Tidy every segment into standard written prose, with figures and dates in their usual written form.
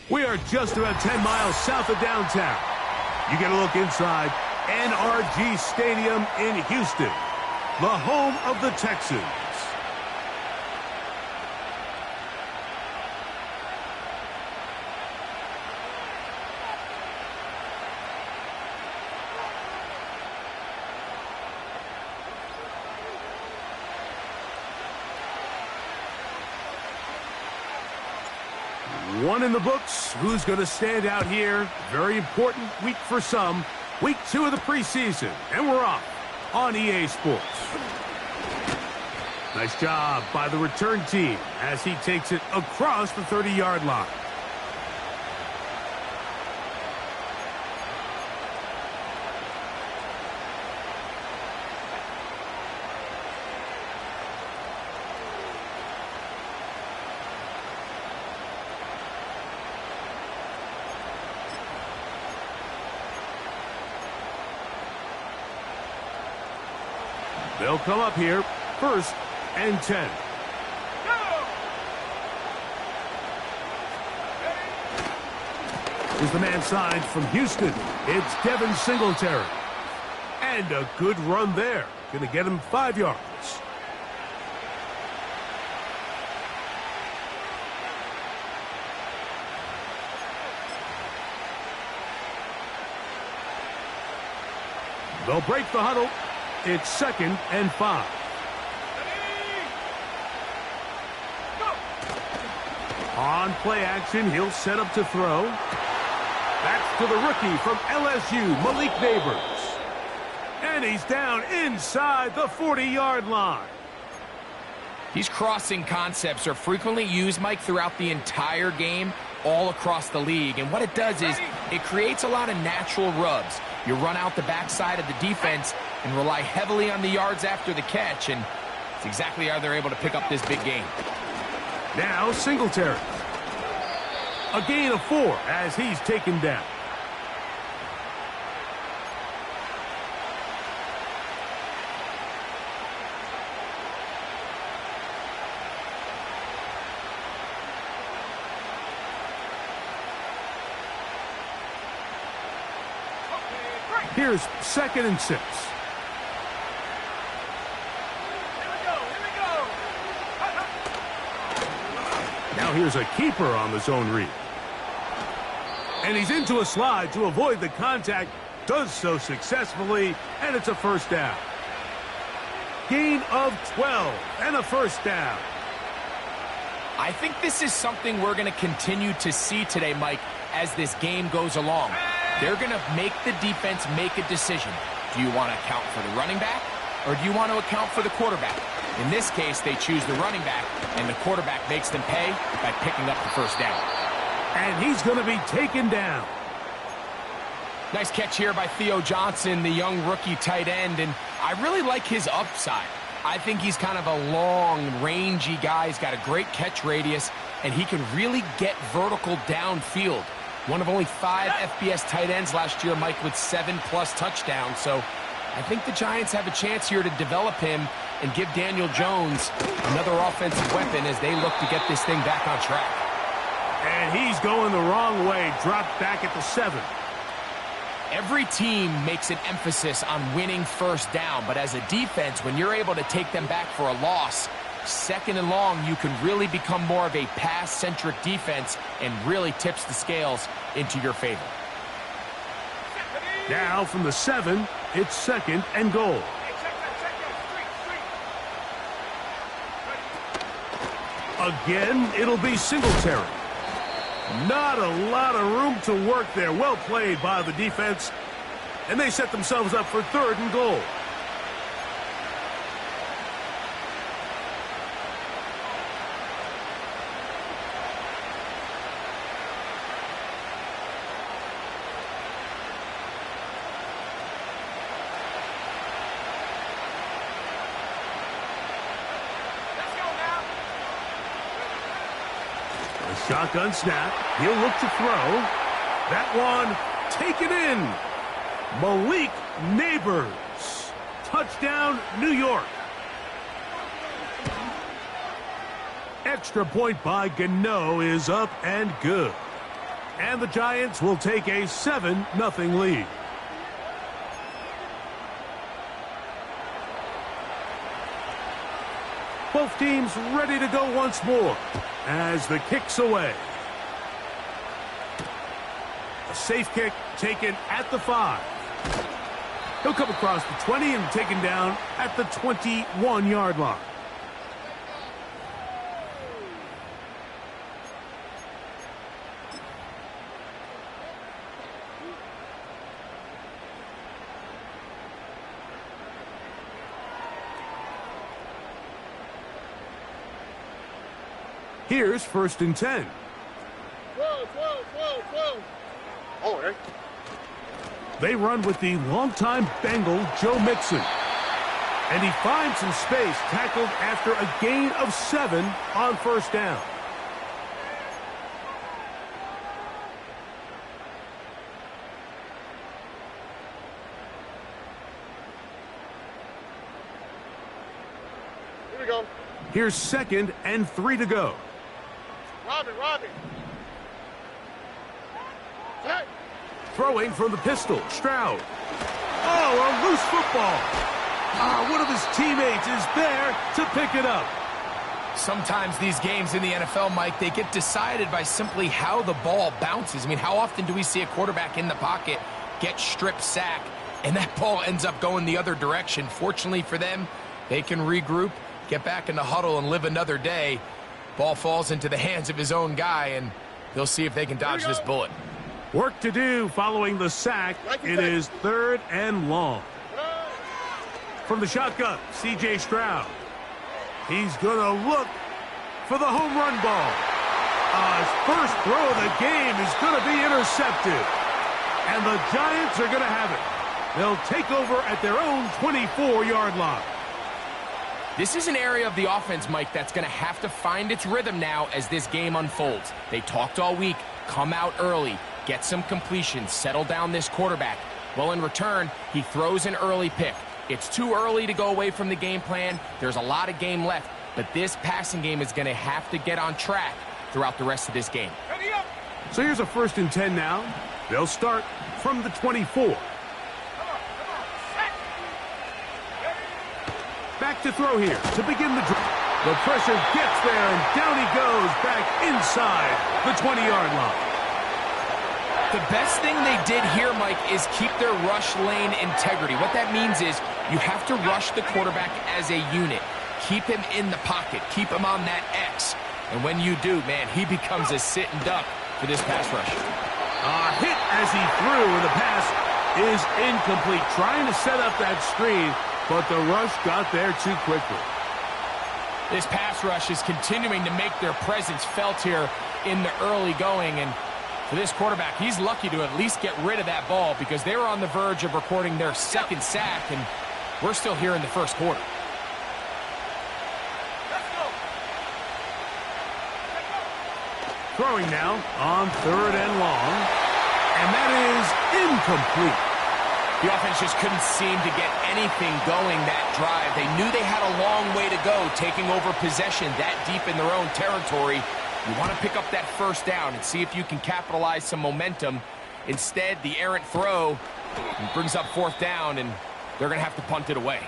We are just about 10 miles south of downtown. You get a look inside NRG Stadium in Houston, the home of the Texans. One in the books. Who's going to stand out here? Very important week for some. Week 2 of the preseason. And we're off on EA Sports. Nice job by the return team as he takes it across the 30-yard line. They'll come up here, 1st and 10. Here's the man signed from Houston. It's Devin Singletary. And a good run there. Going to get him 5 yards. They'll break the huddle. It's 2nd and 5. On play action, he'll set up to throw. That's to the rookie from LSU, Malik Neighbors. And he's down inside the 40-yard line. These crossing concepts are frequently used, Mike, throughout the entire game, all across the league. And what it does is it creates a lot of natural rubs. You run out the backside of the defense and rely heavily on the yards after the catch, and it's exactly how they're able to pick up this big game. Now Singletary. A gain of 4 as he's taken down. Here's 2nd and 6. Now here's a keeper on the zone read. And he's into a slide to avoid the contact. Does so successfully, and it's a 1st down. Gain of 12 and a 1st down. I think this is something we're going to continue to see today, Mike, as this game goes along. They're going to make the defense make a decision. Do you want to account for the running back, or do you want to account for the quarterback? In this case, they choose the running back, and the quarterback makes them pay by picking up the 1st down. And he's going to be taken down. Nice catch here by Theo Johnson, the young rookie tight end, and I really like his upside. I think he's kind of a long, rangy guy. He's got a great catch radius, and he can really get vertical downfield. One of only 5 FBS tight ends last year, Mike, with 7+ touchdowns. So I think the Giants have a chance here to develop him and give Daniel Jones another offensive weapon as they look to get this thing back on track. And he's going the wrong way, dropped back at the 7. Every team makes an emphasis on winning 1st down, but as a defense, when you're able to take them back for a loss, 2nd and long, you can really become more of a pass-centric defense and really tips the scales into your favor. Now from the 7, it's 2nd and goal. Again, it'll be Singletary. Not a lot of room to work there. Well played by the defense. And they set themselves up for 3rd and goal. Shotgun snap. He'll look to throw. That one taken in. Malik Neighbors. Touchdown, New York. Extra point by Gano is up and good. And the Giants will take a 7-0 lead. Both teams ready to go once more as the kick's away. A safe kick taken at the 5. He'll come across the 20 and taken down at the 21-yard line. Here's 1st and 10. Oh, right. They run with the longtime Bengal, Joe Mixon. And he finds some space, tackled after a gain of 7 on 1st down. Here we go. Here's 2nd and 3 to go. Robin. Hey. Throwing from the pistol, Stroud. Oh, a loose football. One of his teammates is there to pick it up. Sometimes these games in the NFL, Mike, they get decided by simply how the ball bounces. I mean, how often do we see a quarterback in the pocket get strip sack, and that ball ends up going the other direction? Fortunately for them, they can regroup, get back in the huddle, and live another day. Ball falls into the hands of his own guy, and they'll see if they can dodge this bullet. Work to do following the sack. It is 3rd and long. From the shotgun, C.J. Stroud. He's going to look for the home run ball. His first throw of the game is going to be intercepted. And the Giants are going to have it. They'll take over at their own 24-yard line. This is an area of the offense, Mike, that's going to have to find its rhythm now as this game unfolds. They talked all week, come out early, get some completions, settle down this quarterback. Well, in return, he throws an early pick. It's too early to go away from the game plan. There's a lot of game left, but this passing game is going to have to get on track throughout the rest of this game. So here's a 1st and 10 now. They'll start from the 24. Back to throw here to begin the drive. The pressure gets there, and down he goes back inside the 20-yard line. The best thing they did here, Mike, is keep their rush lane integrity. What that means is you have to rush the quarterback as a unit. Keep him in the pocket. Keep him on that X. And when you do, man, he becomes a sitting duck for this pass rush. Hit as he threw, and the pass is incomplete. Trying to set up that screen, but the rush got there too quickly. This pass rush is continuing to make their presence felt here in the early going. And for this quarterback, he's lucky to at least get rid of that ball because they were on the verge of recording their 2nd sack, and we're still here in the 1st quarter. Throwing now on 3rd and long, and that is incomplete. The offense just couldn't seem to get anything going that drive. They knew they had a long way to go, taking over possession that deep in their own territory. You want to pick up that 1st down and see if you can capitalize some momentum. Instead, the errant throw brings up 4th down, and they're going to have to punt it away.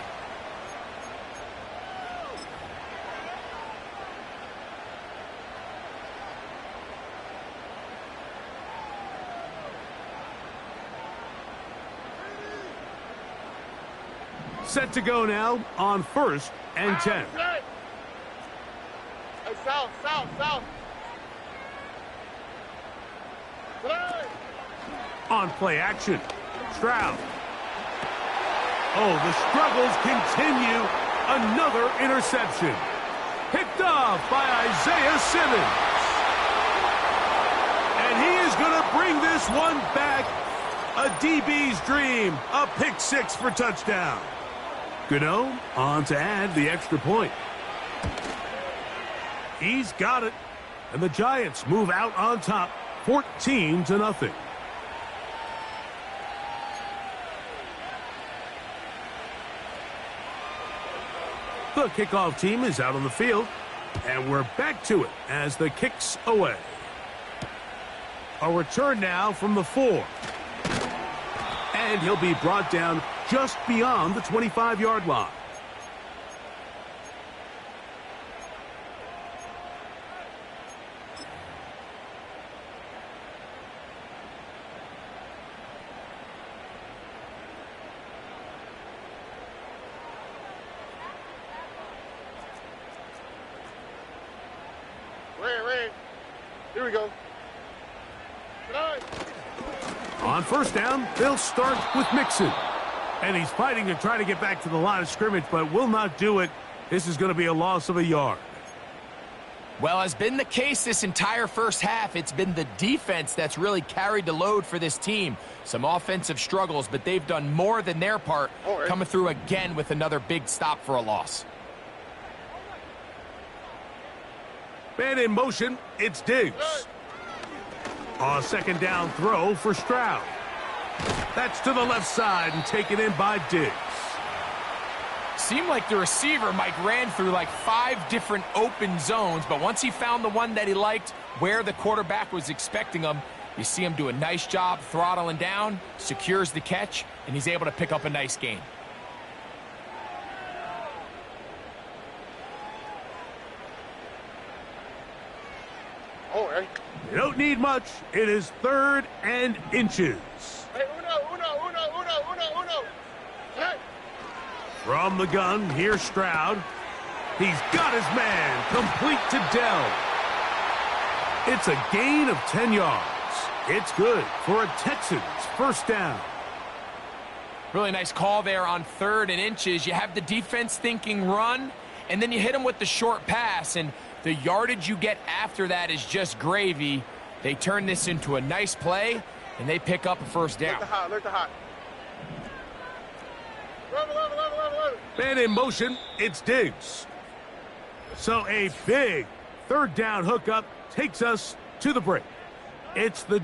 Set to go now on 1st and 10. Hey, south. Hey. On play action, Stroud. Oh, the struggles continue. Another interception. Picked off by Isaiah Simmons. And he is going to bring this one back. A DB's dream. A pick 6 for touchdown. Gano on to add the extra point. He's got it. And the Giants move out on top, 14-0. The kickoff team is out on the field, and we're back to it as the kick's away. A return now from the 4. And he'll be brought down just beyond the 25-yard line. Ran. Here we go. On first down, they'll start with Mixon. And he's fighting to try to get back to the line of scrimmage, but will not do it. This is going to be a loss of a yard. Well, has been the case this entire first half. It's been the defense that's really carried the load for this team. Some offensive struggles, but they've done more than their part, coming through again with another big stop for a loss. Man in motion, it's Diggs. A second down throw for Stroud. That's to the left side and taken in by Diggs. Seemed like the receiver, Mike, ran through like 5 different open zones, but once he found the one that he liked, where the quarterback was expecting him, you see him do a nice job throttling down, secures the catch, and he's able to pick up a nice gain. You don't need much. It is 3rd and inches. Hey, uno. Hey. From the gun, here's Stroud. He's got his man, complete to Dell. It's a gain of 10 yards. It's good for a Texans first down. Really nice call there on 3rd and inches. You have the defense thinking run, and then you hit them with the short pass, and the yardage you get after that is just gravy. They turn this into a nice play, and they pick up a first down. Let the hot. Man in motion, it's Diggs. So a big 3rd down hookup takes us to the break. It's the...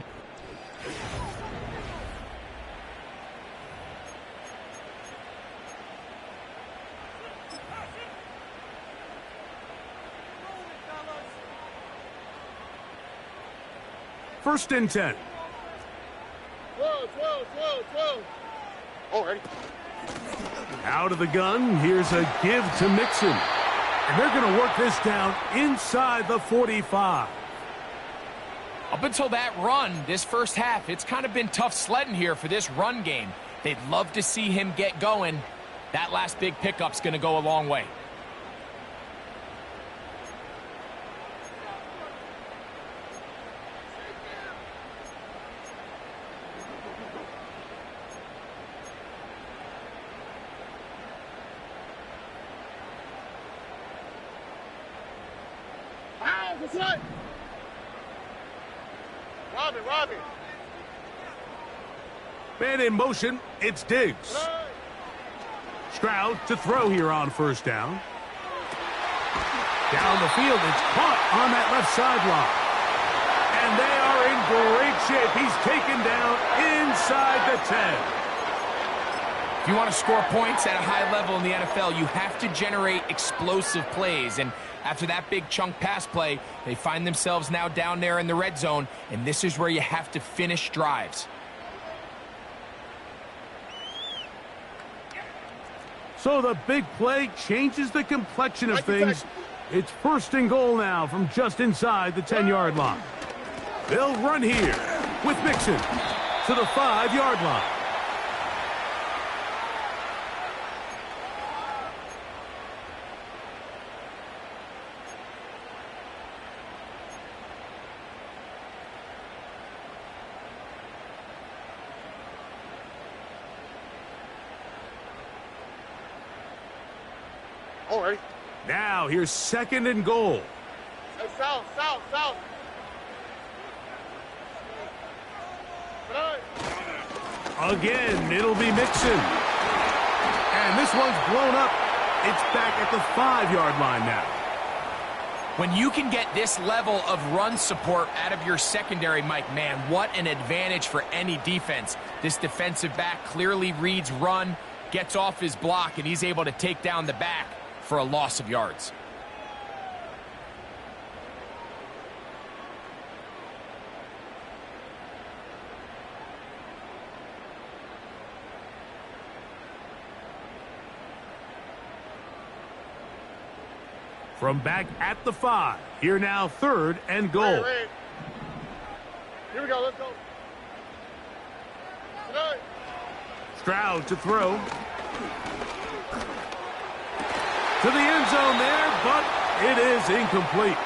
First and 10. 12. Already. Out of the gun, here's a give to Mixon. And they're going to work this down inside the 45. Up until that run, this first half, it's kind of been tough sledding here for this run game. They'd love to see him get going. That last big pickup's going to go a long way. Robbie. Man in motion, it's Diggs. Stroud to throw here on first down. Down the field, it's caught on that left sideline. And they are in great shape. He's taken down inside the 10. If you want to score points at a high level in the NFL, you have to generate explosive plays. And after that big chunk pass play, they find themselves now down there in the red zone, and this is where you have to finish drives. So the big play changes the complexion of things. It's 1st and goal now from just inside the 10-yard line. They'll run here with Mixon to the 5-yard line. Already. Now here's 2nd and goal. South. Again, it'll be Mixon. And this one's blown up. It's back at the 5-yard line now. When you can get this level of run support out of your secondary, Mike, man, what an advantage for any defense. This defensive back clearly reads run, gets off his block, and he's able to take down the back for a loss of yards. From back at the 5. Here now, 3rd and goal. Wait. Here we go. Let's go. Tonight. Stroud to throw. To the end zone there, but it is incomplete.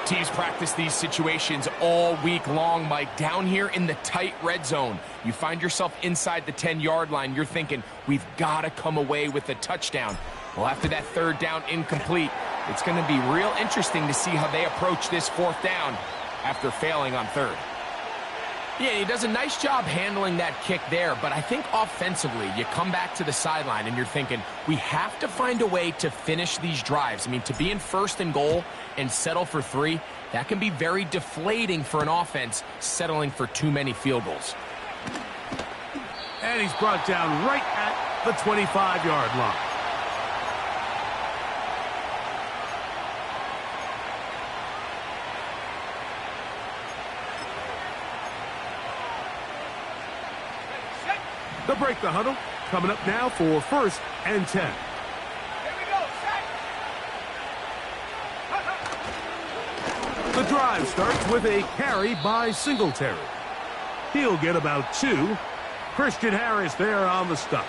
Teams practice these situations all week long, Mike. Down here in the tight red zone, you find yourself inside the 10-yard line. You're thinking, we've got to come away with a touchdown. Well, after that 3rd down incomplete, it's going to be real interesting to see how they approach this 4th down after failing on 3rd. Yeah, he does a nice job handling that kick there, but I think offensively, you come back to the sideline and you're thinking, we have to find a way to finish these drives. I mean, to be in 1st and goal and settle for 3, that can be very deflating for an offense settling for too many field goals. And he's brought down right at the 25-yard line. They'll break the huddle. Coming up now for 1st and 10. Here we go. Set. The drive starts with a carry by Singletary. He'll get about 2. Christian Harris there on the stop.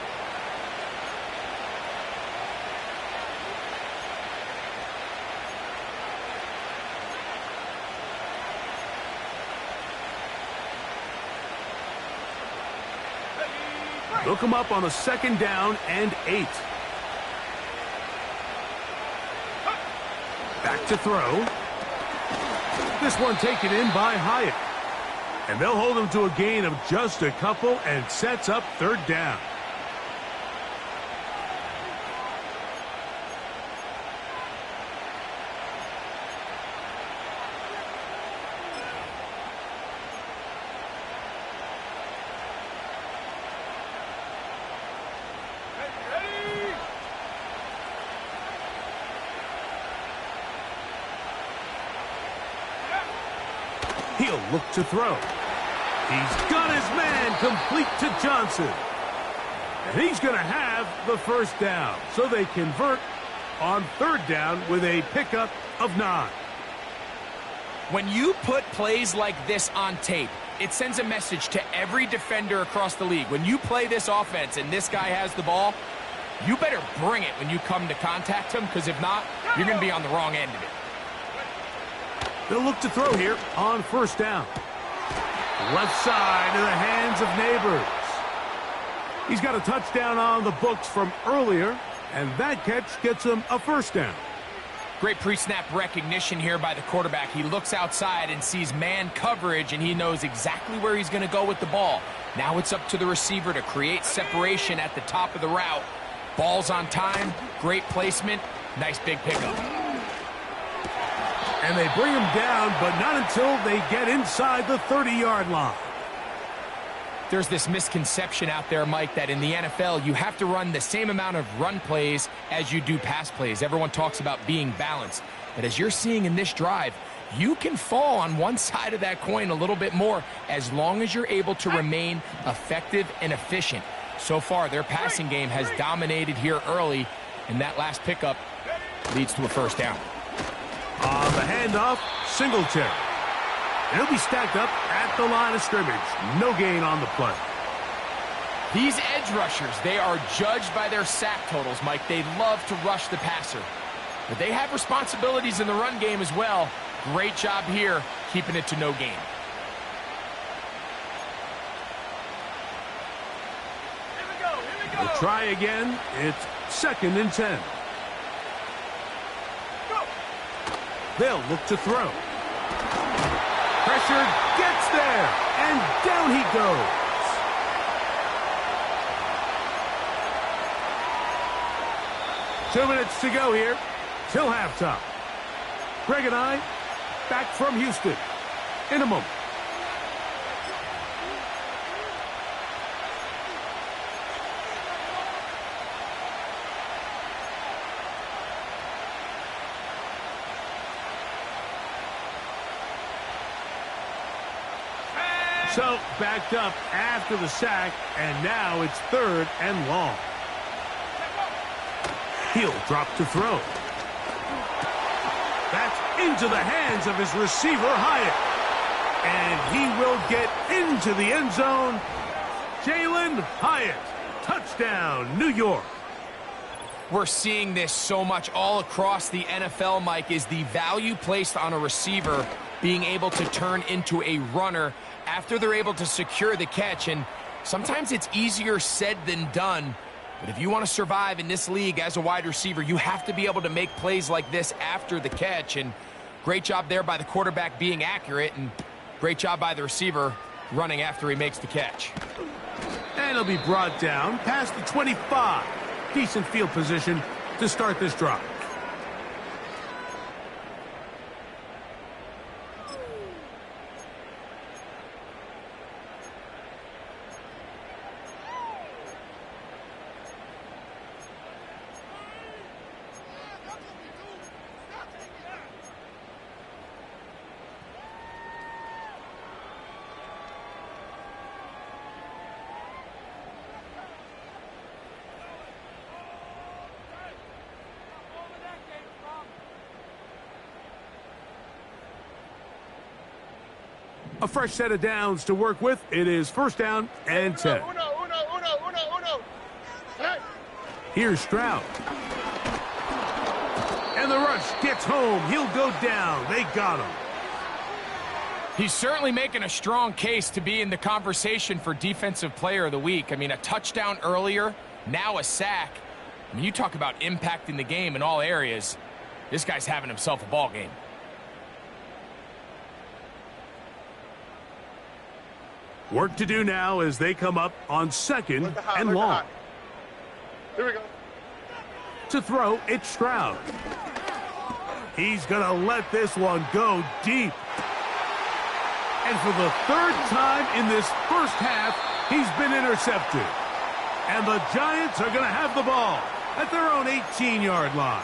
They'll come up on a 2nd down and 8. Back to throw. This one taken in by Hyatt. And they'll hold him to a gain of just a couple and sets up 3rd down. He'll look to throw. He's got his man complete to Johnson. And he's going to have the 1st down. So they convert on 3rd down with a pickup of 9. When you put plays like this on tape, it sends a message to every defender across the league. When you play this offense and this guy has the ball, you better bring it when you come to contact him, because if not, you're going to be on the wrong end of it. They'll look to throw here on 1st down. Left side in the hands of Neighbors. He's got a touchdown on the books from earlier, and that catch gets him a 1st down. Great pre-snap recognition here by the quarterback. He looks outside and sees man coverage, and he knows exactly where he's going to go with the ball. Now it's up to the receiver to create separation at the top of the route. Ball's on time, great placement, nice big pickup. And they bring him down, but not until they get inside the 30-yard line. There's this misconception out there, Mike, that in the NFL, you have to run the same amount of run plays as you do pass plays. Everyone talks about being balanced. But as you're seeing in this drive, you can fall on one side of that coin a little bit more as long as you're able to remain effective and efficient. So far, their passing game has dominated here early, and that last pickup leads to a 1st down. On the handoff, Singletary. He'll be stacked up at the line of scrimmage. No gain on the play. These edge rushers, they are judged by their sack totals, Mike. They love to rush the passer. But they have responsibilities in the run game as well. Great job here, keeping it to no gain. They'll try again. It's 2nd and 10. They'll look to throw. Pressure gets there, and down he goes. Two minutes to go here till halftime. Greg and I back from Houston in a moment. So, backed up after the sack, and now it's 3rd and long. He'll drop to throw. into the hands of his receiver, Hyatt. And he will get into the end zone. Jalen Hyatt, touchdown, New York. We're seeing this so much all across the NFL, Mike, is the value placed on a receiver being able to turn into a runner after they're able to secure the catch. And sometimes it's easier said than done. But if you want to survive in this league as a wide receiver, you have to be able to make plays like this after the catch. And great job there by the quarterback being accurate, and great job by the receiver running after he makes the catch. And he'll be brought down past the 25. Decent field position to start this drive. A fresh set of downs to work with. It is first down and 10. Uno. Hey. Here's Stroud. And the rush gets home. He'll go down. They got him. He's certainly making a strong case to be in the conversation for Defensive Player of the Week. I mean, a touchdown earlier, now a sack. I mean, you talk about impacting the game in all areas. This guy's having himself a ball game. Work to do now as they come up on second and long. Here we go. To throw, it's Stroud. He's going to let this one go deep. And for the third time in this first half, he's been intercepted. And the Giants are going to have the ball at their own 18-yard line.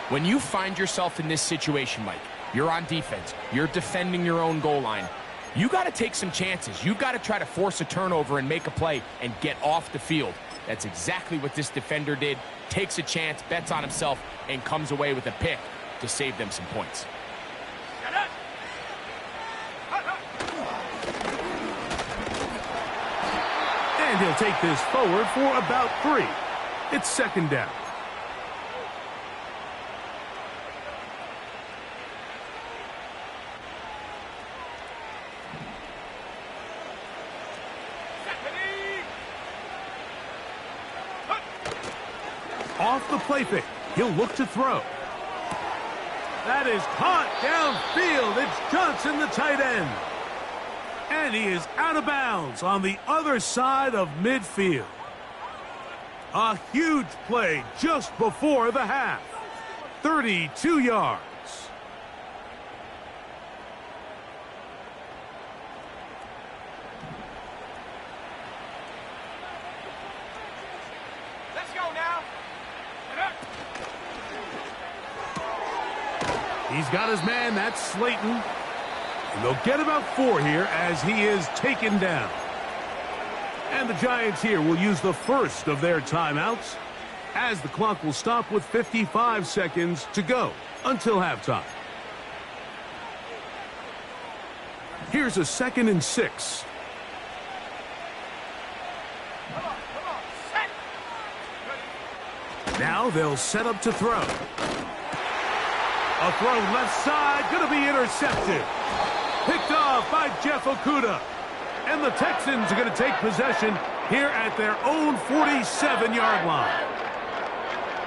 When you find yourself in this situation, Mike, you're on defense, you're defending your own goal line, you got to take some chances. You got to try to force a turnover and make a play and get off the field. That's exactly what this defender did. Takes a chance, bets on himself, and comes away with a pick to save them some points. And he'll take this forward for about 3. It's second down. Off the play fake. He'll look to throw. That is caught downfield. It's Johnson, the tight end. And he is out of bounds on the other side of midfield. A huge play just before the half. 32 yards. He's got his man, that's Slayton. And they'll get about 4 here as he is taken down. And the Giants here will use the first of their timeouts as the clock will stop with 55 seconds to go until halftime. Here's a 2nd and 6. Now they'll set up to throw. A throw left side, going to be intercepted. Picked off by Jeff Okudah. And the Texans are going to take possession here at their own 47-yard line.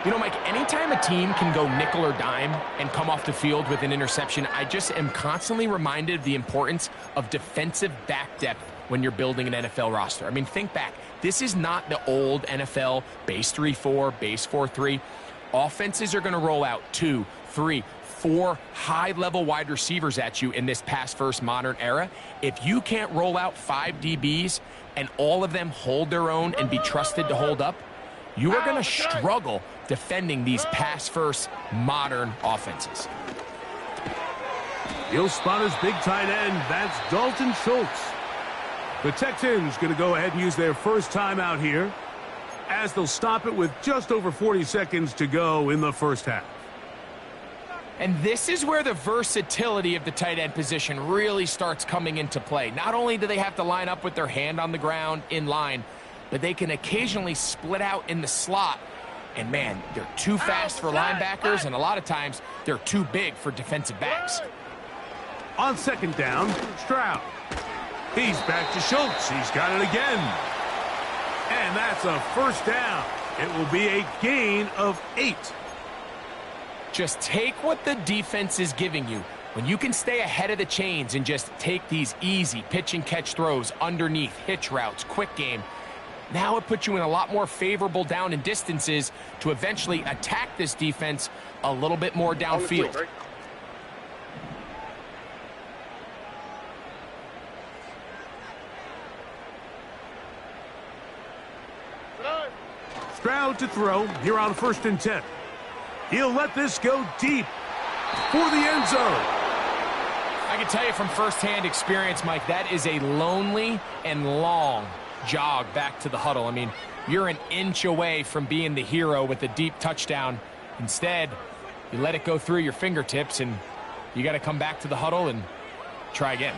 You know, Mike, anytime a team can go nickel or dime and come off the field with an interception, I just am constantly reminded of the importance of defensive back depth when you're building an NFL roster. I mean, think back. This is not the old NFL base 3-4, base 4-3. Offenses are going to roll out 2, 3, 4 high-level wide receivers at you in this pass-first modern era. If you can't roll out 5 DBs and all of them hold their own and be trusted to hold up, you are going to struggle defending these pass-first modern offenses. He'll spot his big tight end. That's Dalton Schultz. The Texans going to go ahead and use their first timeout here as they'll stop it with just over 40 seconds to go in the first half. And this is where the versatility of the tight end position really starts coming into play. Not only do they have to line up with their hand on the ground in line, but they can occasionally split out in the slot. And man, they're too fast for linebackers, and a lot of times they're too big for defensive backs. On second down, Stroud. He's back to Schultz. He's got it again. And that's a first down. It will be a gain of 8. Just take what the defense is giving you. When you can stay ahead of the chains and just take these easy pitch and catch throws underneath, hitch routes, quick game, now it puts you in a lot more favorable down and distances to eventually attack this defense a little bit more downfield. Stroud to throw here on 1st and 10. He'll let this go deep for the end zone. I can tell you from firsthand experience, Mike, that is a lonely and long jog back to the huddle. I mean, you're an inch away from being the hero with a deep touchdown. Instead, you let it go through your fingertips, and you got to come back to the huddle and try again.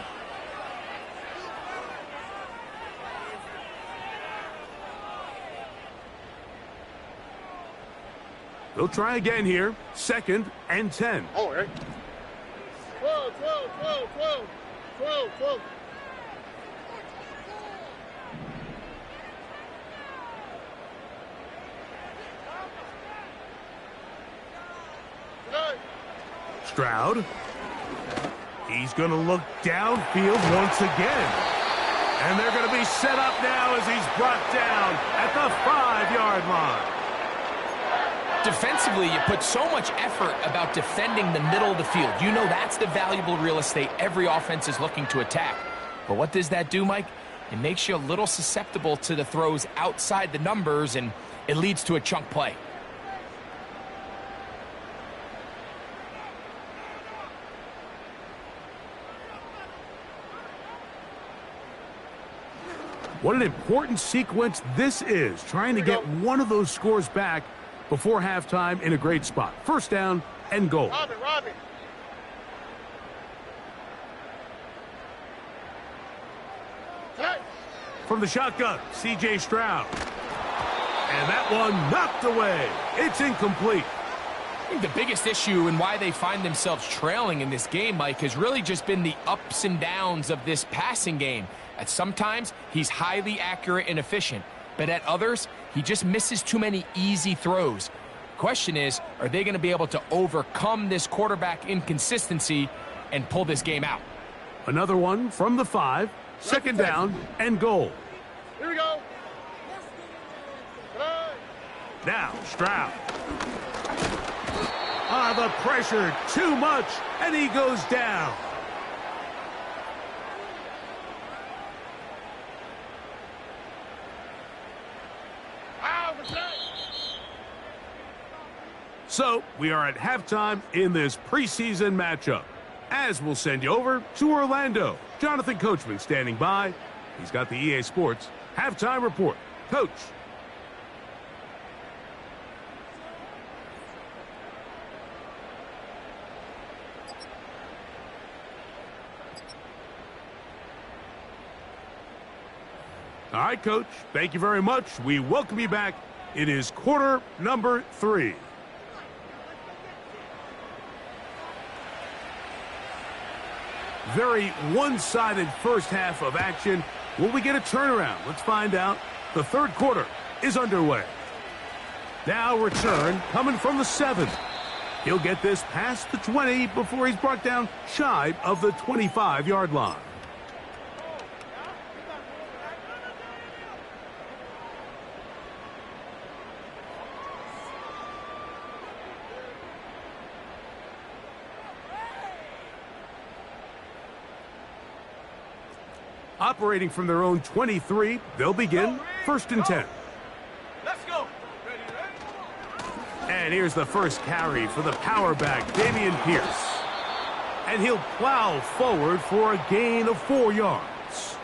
They'll try again here. 2nd and 10. All right. 12, 12, 12, 12, 12, 12. Stroud. He's going to look downfield once again. And they're going to be set up now as he's brought down at the 5-yard line. Defensively, you put so much effort about defending the middle of the field. You know that's the valuable real estate every offense is looking to attack. But what does that do, Mike? It makes you a little susceptible to the throws outside the numbers, and it leads to a chunk play. What an important sequence this is, trying to get one of those scores back before halftime in a great spot. 1st down and goal. Robbie. From the shotgun, C.J. Stroud. And that one knocked away. It's incomplete. I think the biggest issue and why they find themselves trailing in this game, Mike, has really just been the ups and downs of this passing game. At sometimes, he's highly accurate and efficient, but at others, he just misses too many easy throws. Question is, are they going to be able to overcome this quarterback inconsistency and pull this game out? Another one from the 5, 2nd down and goal. Here we go. Now, Stroud. The pressure, too much, and he goes down. So, we are at halftime in this preseason matchup. As we'll send you over to Orlando. Jonathan Coachman standing by. He's got the EA Sports halftime report. Coach. All right, Coach. Thank you very much. We welcome you back. It is quarter number 3. Very one-sided first half of action. Will we get a turnaround? Let's find out. The 3rd quarter is underway. Now return coming from the 7. He'll get this past the 20 before he's brought down shy of the 25-yard line. Operating from their own 23, they'll begin 1st and 10. Let's go. And here's the first carry for the power back, Dameon Pierce. And he'll plow forward for a gain of 4 yards.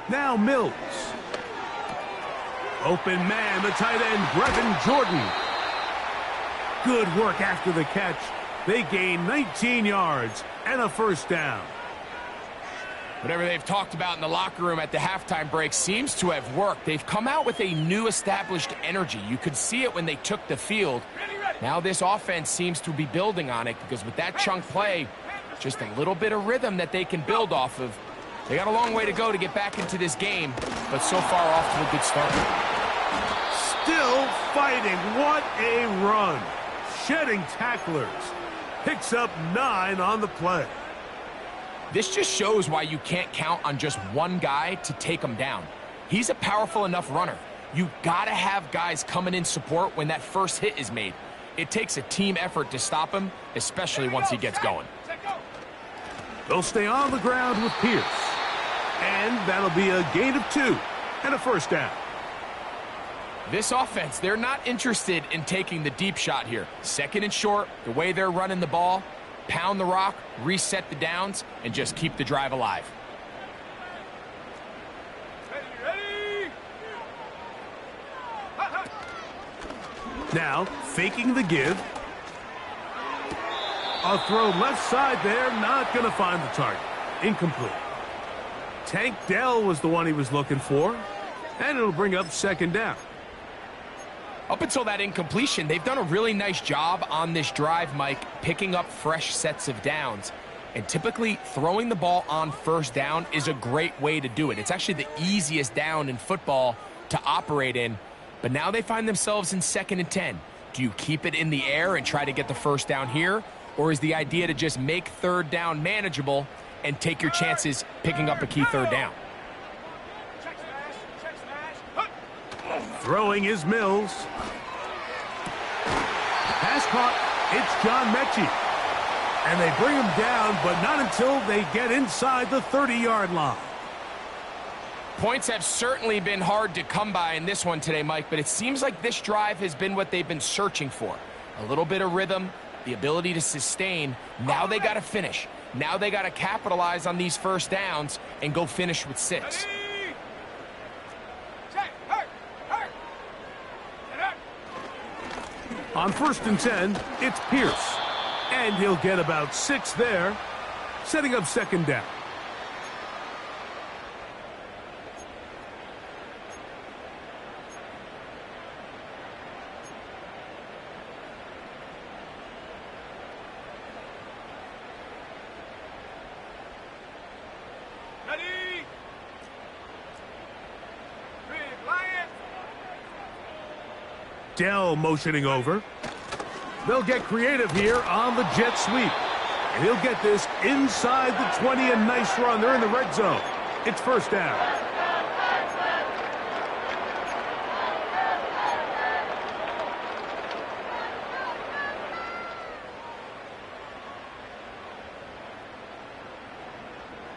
Now Mills. Open man, the tight end, Brevin Jordan. Good work after the catch. They gain 19 yards and a first down. Whatever they've talked about in the locker room at the halftime break seems to have worked. They've come out with a new established energy. You could see it when they took the field. Now this offense seems to be building on it because with that chunk play, just a little bit of rhythm that they can build off of. They got a long way to go to get back into this game, but so far off to a good start. Still fighting. What a run. Shedding tacklers. Picks up 9 on the play. This just shows why you can't count on just one guy to take him down. He's a powerful enough runner. You gotta have guys coming in support when that first hit is made. It takes a team effort to stop him, especially once he gets going. They'll stay on the ground with Pierce. And that'll be a gain of 2 and a first down. This offense, they're not interested in taking the deep shot here. Second and short, the way they're running the ball, pound the rock, reset the downs, and just keep the drive alive. Ready. Now, faking the give. A throw left side there, not going to find the target. Incomplete. Tank Dell was the one he was looking for, and it'll bring up second down. Up until that incompletion, they've done a really nice job on this drive, Mike, picking up fresh sets of downs. And typically, throwing the ball on first down is a great way to do it. It's actually the easiest down in football to operate in. But now they find themselves in 2nd and 10. Do you keep it in the air and try to get the first down here? Or is the idea to just make third down manageable and take your chances picking up a key third down? Throwing is Mills. Pass caught. It's John Mechie. And they bring him down, but not until they get inside the 30-yard line. Points have certainly been hard to come by in this one today, Mike, but it seems like this drive has been what they've been searching for. A little bit of rhythm, the ability to sustain. Now they got to finish. Now they got to capitalize on these first downs and go finish with 6. On 1st and 10, it's Pierce. And he'll get about 6 there, setting up second down. Ready. Big Lion. Dell motioning over. They'll get creative here on the jet sweep. And he'll get this inside the 20, a nice run. They're in the red zone. It's first down.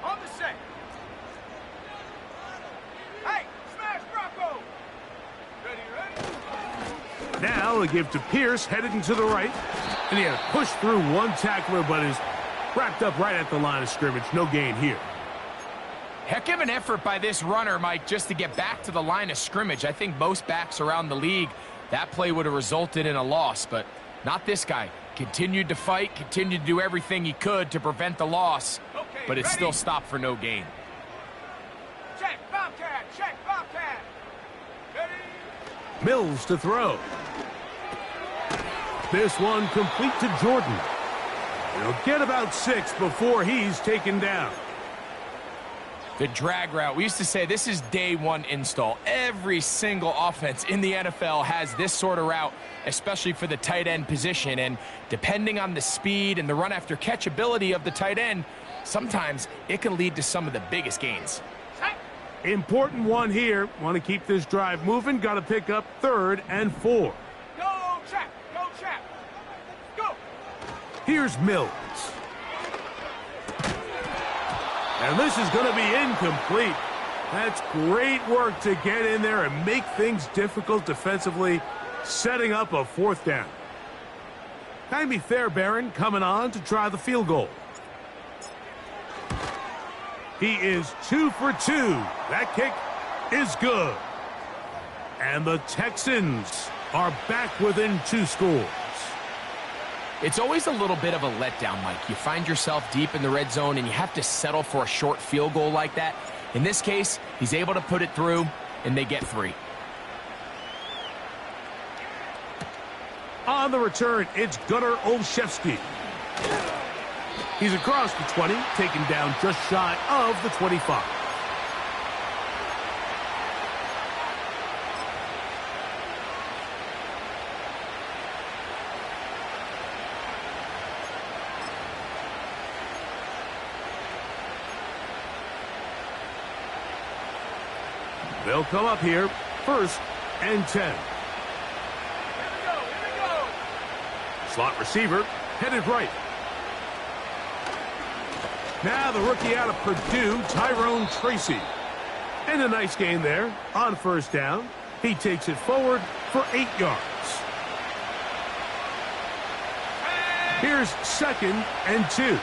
On the set. Hey, smash Bronco. Ready. Now a give to Pierce, headed into the right. And he had to push through one tackler, but is wrapped up right at the line of scrimmage. No gain here. Heck of an effort by this runner, Mike, just to get back to the line of scrimmage. I think most backs around the league, that play would have resulted in a loss, but not this guy. Continued to fight, continued to do everything he could to prevent the loss, but it still stopped for no gain. Check Bobcat. Check Bobcat. Ready. Mills to throw. This one complete to Jordan. He'll get about 6 before he's taken down. The drag route. We used to say this is day one install. Every single offense in the NFL has this sort of route, especially for the tight end position. And depending on the speed and the run after catch ability of the tight end, sometimes it can lead to some of the biggest gains. Important one here. Want to keep this drive moving. Got to pick up 3rd and 4. Go check. Go check. Go. Here's Mills. And this is going to be incomplete. That's great work to get in there and make things difficult defensively, setting up a 4th down. Jaime Fairbairn coming on to try the field goal. He is 2 for 2. That kick is good. And the Texans are back within 2 scores. It's always a little bit of a letdown, Mike. You find yourself deep in the red zone and you have to settle for a short field goal like that. In this case, he's able to put it through, and they get 3. On the return, it's Gunnar Olszewski. He's across the 20, taken down just shy of the 25. They'll come up here, 1st and 10. Slot receiver, headed right. Now the rookie out of Purdue, Tyrone Tracy. And a nice gain there on 1st down. He takes it forward for 8 yards. Here's 2nd and 2.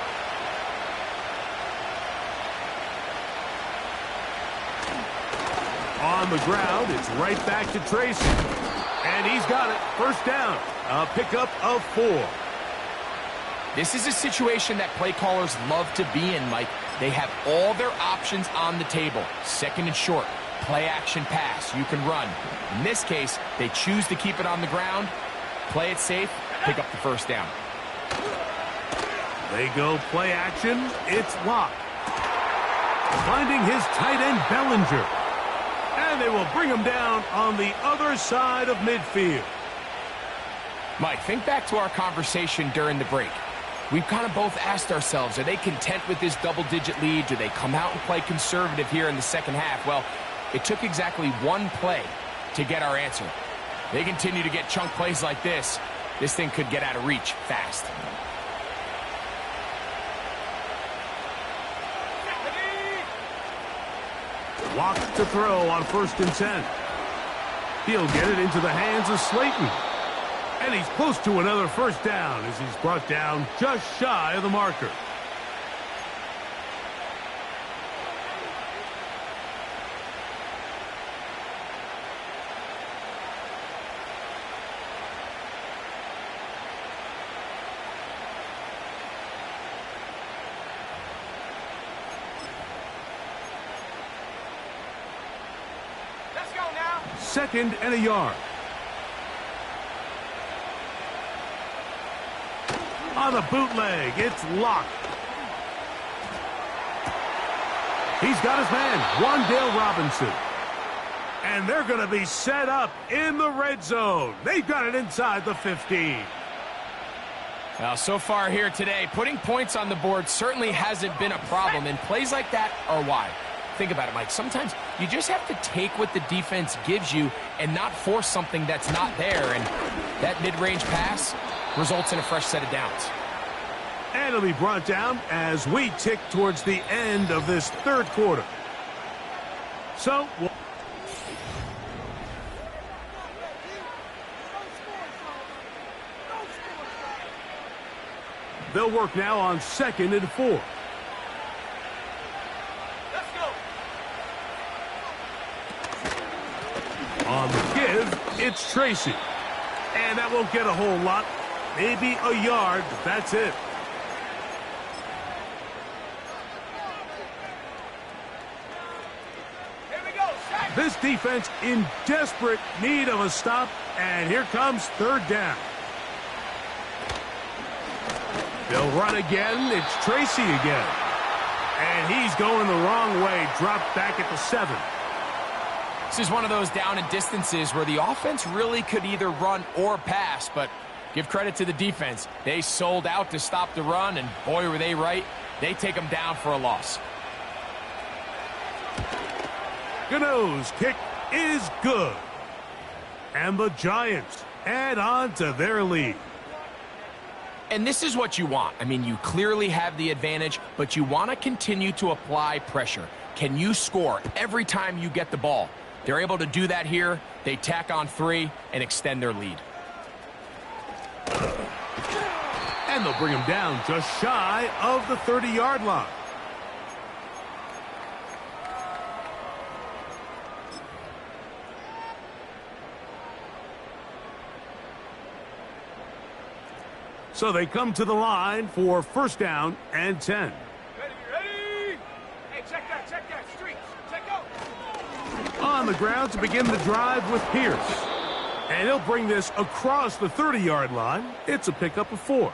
On the ground, it's right back to Tracy. And he's got it. 1st down. A pickup of 4. This is a situation that play callers love to be in, Mike. They have all their options on the table. 2nd and short, play action pass, you can run. In this case, they choose to keep it on the ground, play it safe, pick up the 1st down. They go play action, it's Locke. Finding his tight end Bellinger. And they will bring him down on the other side of midfield. Mike, think back to our conversation during the break. We've kind of both asked ourselves, are they content with this double-digit lead? Do they come out and play conservative here in the 2nd half? Well, it took exactly 1 play to get our answer. They continue to get chunk plays like this. This thing could get out of reach fast. Locke to throw on 1st and 10. He'll get it into the hands of Slayton. And he's close to another 1st down as he's brought down just shy of the marker. Let's go now. 2nd and a yard. On the bootleg, it's Locke. He's got his man, Wan'Dale Robinson. And they're going to be set up in the red zone. They've got it inside the 15. Well, so far here today, putting points on the board certainly hasn't been a problem, and plays like that are why. Think about it, Mike. Sometimes you just have to take what the defense gives you and not force something that's not there, and that mid-range pass results in a fresh set of downs. And it'll be brought down as we tick towards the end of this 3rd quarter. So, they'll work now on 2nd and 4. Let's go. On the give, it's Tracy. And that won't get a whole lot. Maybe a yard, but that's it. Here we go. Sack. This defense in desperate need of a stop, and here comes 3rd down. They'll run again. It's Tracy again. And he's going the wrong way, dropped back at the 7. This is one of those down and distances where the offense really could either run or pass, but give credit to the defense. They sold out to stop the run, and boy, were they right. They take them down for a loss. Gano's kick is good. And the Giants add on to their lead. And this is what you want. I mean, you clearly have the advantage, but you want to continue to apply pressure. Can you score every time you get the ball? They're able to do that here. They tack on 3 and extend their lead. And they'll bring him down just shy of the 30-yard line. So they come to the line for first down and 10. Ready, ready. Hey, check that, streets. Check out. On the ground to begin the drive with Pierce. And he'll bring this across the 30-yard line. It's a pickup of 4.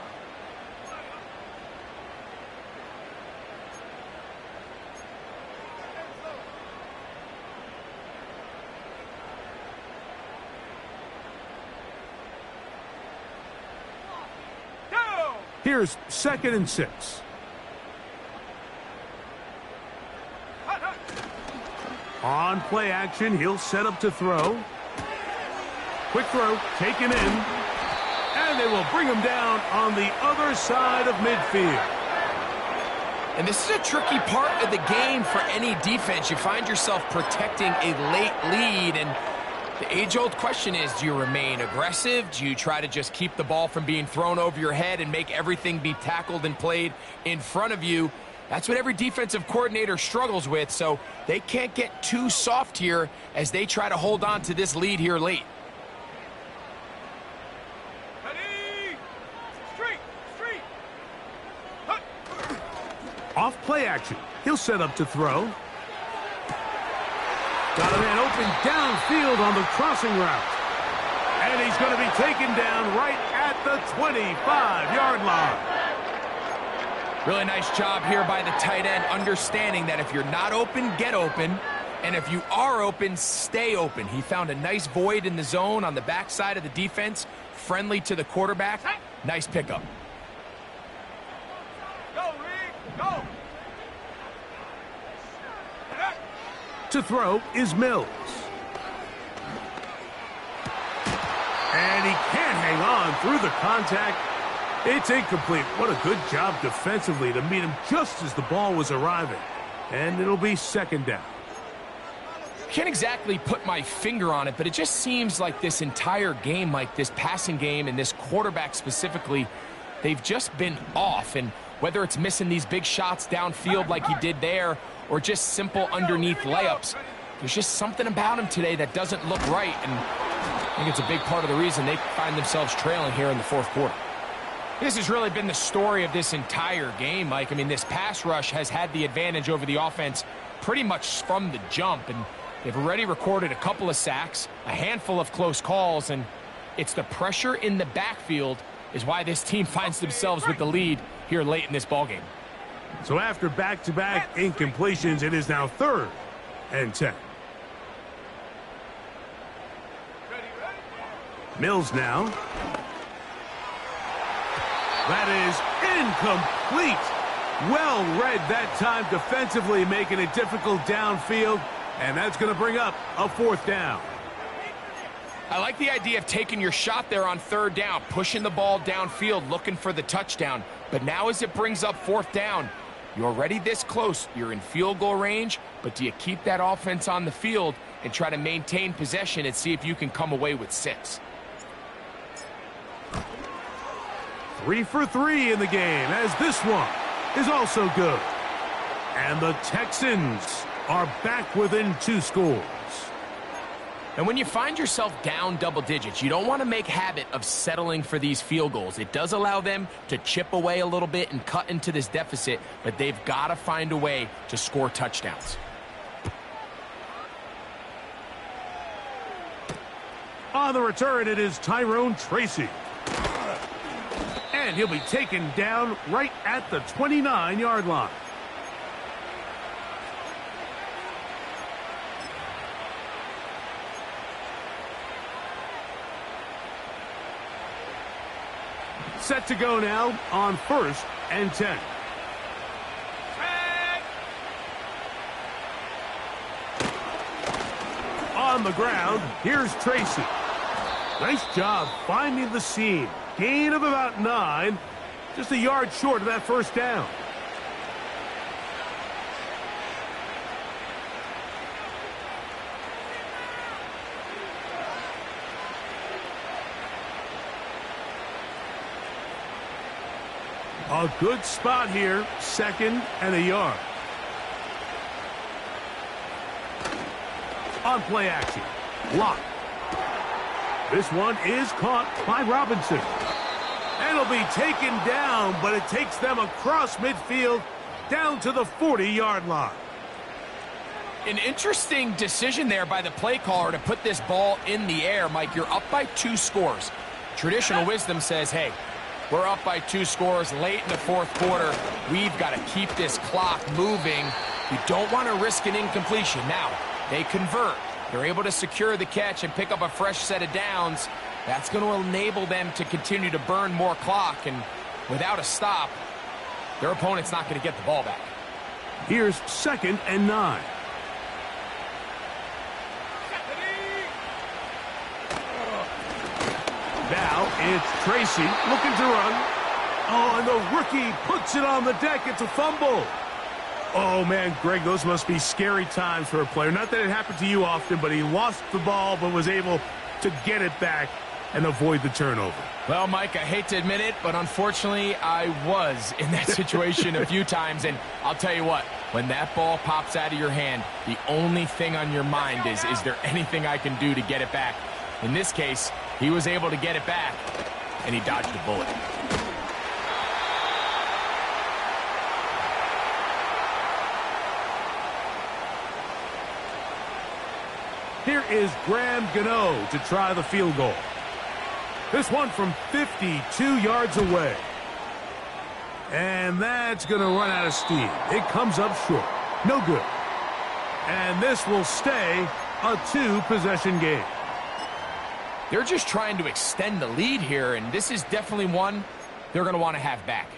Here's 2nd and 6. On play action, he'll set up to throw. Quick throw, taken in. And they will bring him down on the other side of midfield. And this is a tricky part of the game for any defense. You find yourself protecting a late lead, and the age-old question is, do you remain aggressive? Do you try to just keep the ball from being thrown over your head and make everything be tackled and played in front of you? That's what every defensive coordinator struggles with, so they can't get too soft here as they try to hold on to this lead here late. Ready. Street. Off play action, he'll set up to throw. Got a man open downfield on the crossing route. And he's going to be taken down right at the 25-yard line. Really nice job here by the tight end, understanding that if you're not open, get open. And if you are open, stay open. He found a nice void in the zone on the backside of the defense, friendly to the quarterback. Nice pickup. Go, Reed, go. To throw is Mills. And he can't hang on through the contact. It's incomplete. What a good job defensively to meet him just as the ball was arriving. And it'll be 2nd down. Can't exactly put my finger on it, but it just seems like this entire game, like this passing game and this quarterback specifically, they've just been off. And whether it's missing these big shots downfield like he did there, or just simple underneath layups, there's just something about him today that doesn't look right, and I think it's a big part of the reason they find themselves trailing here in the 4th quarter. This has really been the story of this entire game, Mike. I mean, this pass rush has had the advantage over the offense pretty much from the jump, and they've already recorded a couple of sacks, a handful of close calls, and it's the pressure in the backfield is why this team finds themselves with the lead here late in this ballgame. So after back-to-back incompletions, it is now 3rd and 10. Mills now. That is incomplete. Well read that time defensively, making it difficult downfield, and that's going to bring up a 4th down. I like the idea of taking your shot there on 3rd down, pushing the ball downfield, looking for the touchdown. But now as it brings up 4th down, you're already this close. You're in field goal range, but do you keep that offense on the field and try to maintain possession and see if you can come away with 6? 3 for 3 in the game, as this one is also good. And the Texans are back within 2 scores. And when you find yourself down double digits, you don't want to make habit of settling for these field goals. It does allow them to chip away a little bit and cut into this deficit, but they've got to find a way to score touchdowns. On the return, it is Tyrone Tracy. And he'll be taken down right at the 29-yard line. Set to go now on 1st and 10. On the ground, here's Tracy. Nice job finding the seam. Gain of about 9. Just a yard short of that 1st down. A good spot here, 2nd and a yard. On play action, Lock. This one is caught by Robinson. And It'll be taken down, but it takes them across midfield down to the 40-yard line. An interesting decision there by the play caller to put this ball in the air. Mike, you're up by 2 scores. Traditional wisdom says, hey, we're up by 2 scores late in the fourth quarter. We've got to keep this clock moving. You don't want to risk an incompletion. Now, they convert. They're able to secure the catch and pick up a fresh set of downs. That's going to enable them to continue to burn more clock. And without a stop, their opponent's not going to get the ball back. Here's 2nd and 9. Now it's Tracy looking to run. Oh, and the rookie puts it on the deck. It's a fumble. Oh, man, Greg, those must be scary times for a player. Not that it happened to you often, but he lost the ball but was able to get it back and avoid the turnover. Well, Mike, I hate to admit it, but unfortunately, I was in that situation a few times. And I'll tell you what, when that ball pops out of your hand, the only thing on your mind is there anything I can do to get it back? In this case, he was able to get it back, and he dodged a bullet. Here is Graham Gano to try the field goal. This one from 52 yards away. And that's going to run out of steam. It comes up short. No good. And this will stay a 2-possession game. They're just trying to extend the lead here, and this is definitely one they're going to want to have back.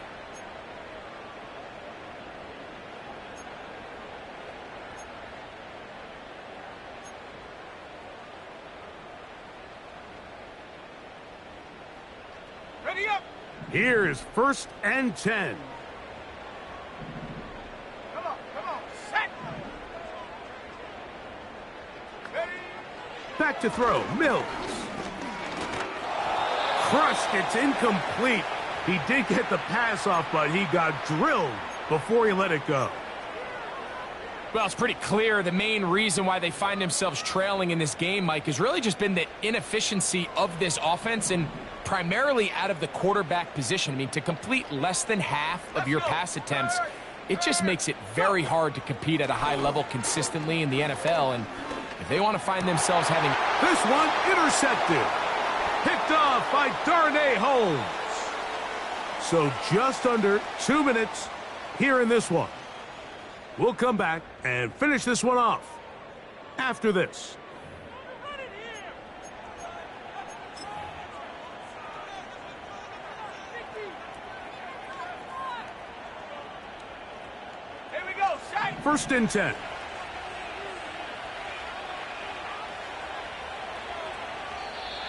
Ready up. Here is 1st and 10. Come on, set. Ready. Back to throw, Mills. Crushed, it's incomplete. He did get the pass off, but he got drilled before he let it go. Well, it's pretty clear the main reason why they find themselves trailing in this game, Mike, has really just been the inefficiency of this offense and primarily out of the quarterback position. I mean, to complete less than half of your pass attempts, it just makes it very hard to compete at a high level consistently in the NFL. And if they want to find themselves having... This one intercepted. Picked off by Darnay Holmes. So just under 2 minutes here in this one. We'll come back and finish this one off after this. Here we go, set. 1st and 10.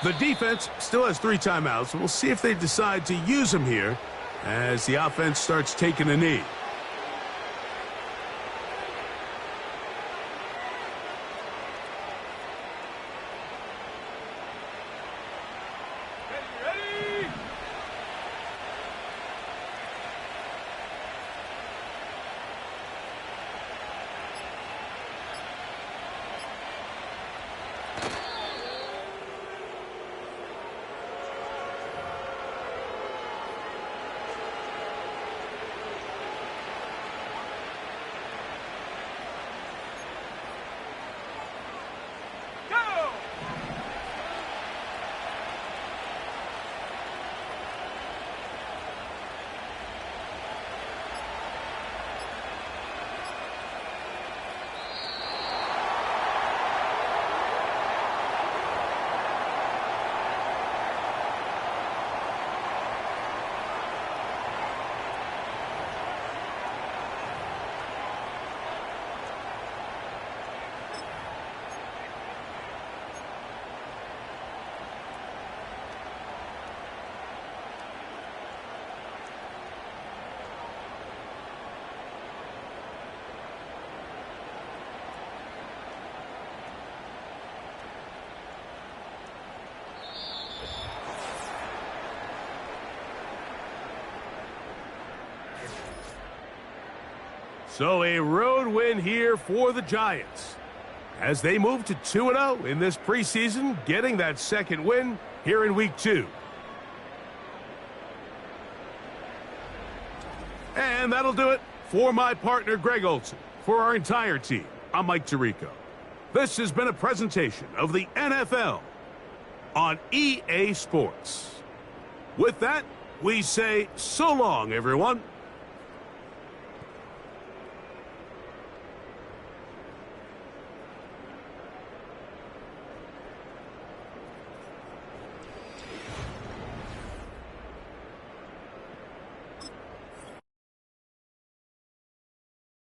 The defense still has 3 timeouts. We'll see if they decide to use them here as the offense starts taking a knee. Ready. Go. So a road win here for the Giants as they move to 2-0 in this preseason, getting that 2nd win here in week 2. And that'll do it for my partner, Greg Olson. For our entire team, I'm Mike Tirico. This has been a presentation of the NFL on EA Sports. With that, we say so long, everyone.